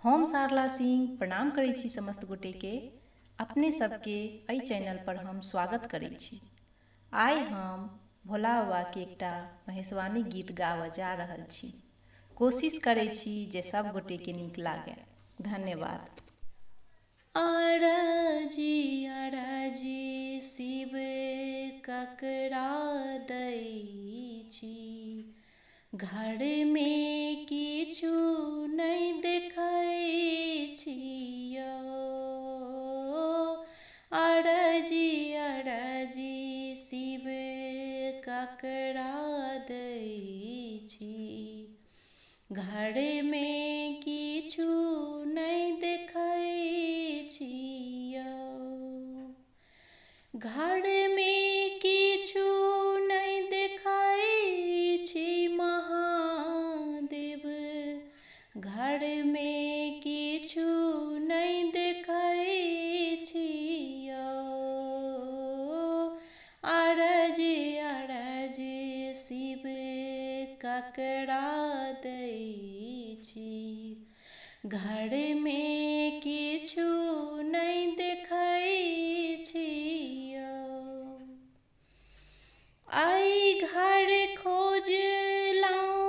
हम सारला सिंह प्रणाम करै छी समस्त गोटे के। अपने सबके एहि चैनल पर हम स्वागत करै छी। आइ हम भोला बाबा के एकटा महेशवाणी गीत गाबऽ जा रहल छी। कोशिश करै छी जे सब गोटे के नीक लागे। धन्यवाद। अरजी अरजी शिव ककरा दै छी, घर में किछु नहीं देखै छियो। अरजी अरजी शिव ककरा दै छी, घर में किछु नहीं देखै छियो। घर में किछु नहीं देखै छी महादेव, घर में किछु नहीं देखै छियो। अरजी अरजी शिव ककरा दै छी, घर में किछु नहीं देखै छियो। आई घर खोजलहुँ,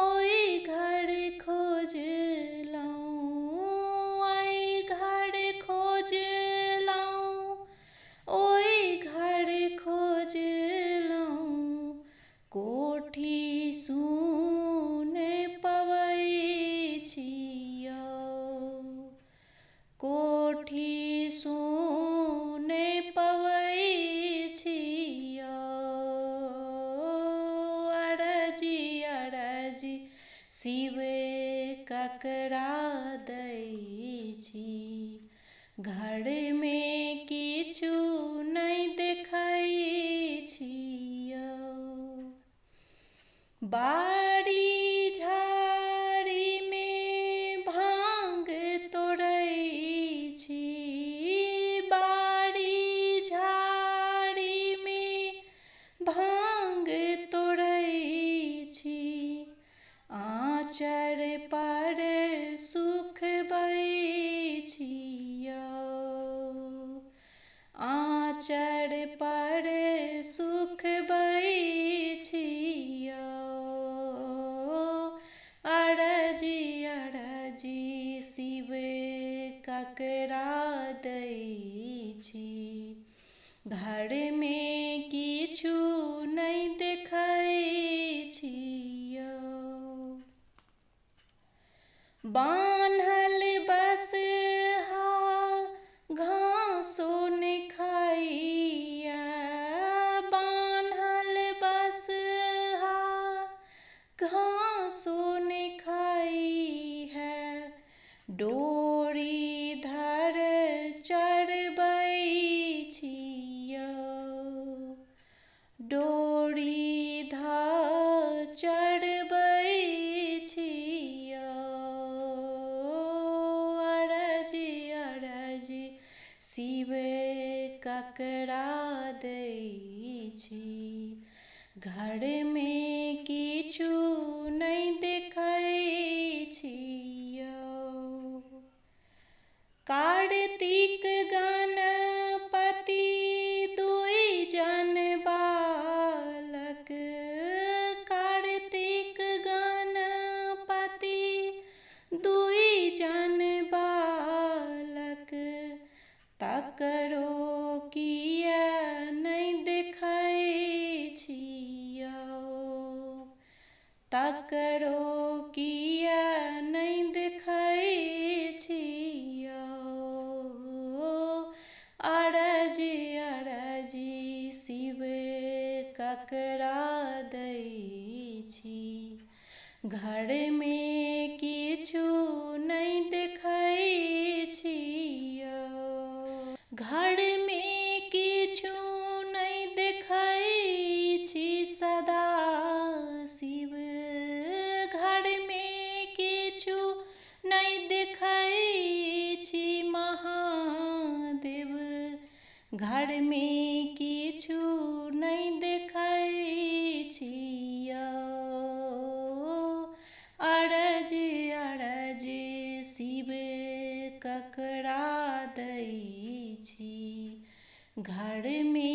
ओई घर खोजलहुँ, आई घर खोजलहुँ, ओई घर खोजलहुँ, कोठी सुने पबै छियो। कोठी सुने पबै छियो। अरजी अरजी शिव ककरा दै छी, घर में किछु नहीं देखै छियो। बाड़ी झाड़ी में भांग तोड़ै छी, बाड़ी झाड़ी में भांग तोड़ै छी, आँचर पर सुखबै छियो। आँचर पर सुखबै छियो। अरजी अरजी शिव ककरा दै छी, घर में किछु नहीं देखै छियो। बान्हल बसहा घासो नहीं खाइया, बान्हल बसहा घासो नहीं खाई है, डोरी धर चरबै छियो। डोरी धर चरबै छियो। अरजी अरजी शिव ककरा दै छी, घर में किछु नहीं देखै छियो। कार्तिक गणपति दुई जन बालक, कार्तिक गणपति दुई जन बालक, तकरो किया नहीं देखै छियो। तकरो किया नहीं देखै छियो। अरजी अरजी शिव ककरा दै छी, घर में किछु नहीं देखै छियो। घर में किछु नहीं देखै छी सदा शिव, घर में किछु नहीं देखै छी महादेव, घर में किछु नहीं देखै छियो। अरजी अरजी ककरा दै छी। घरमे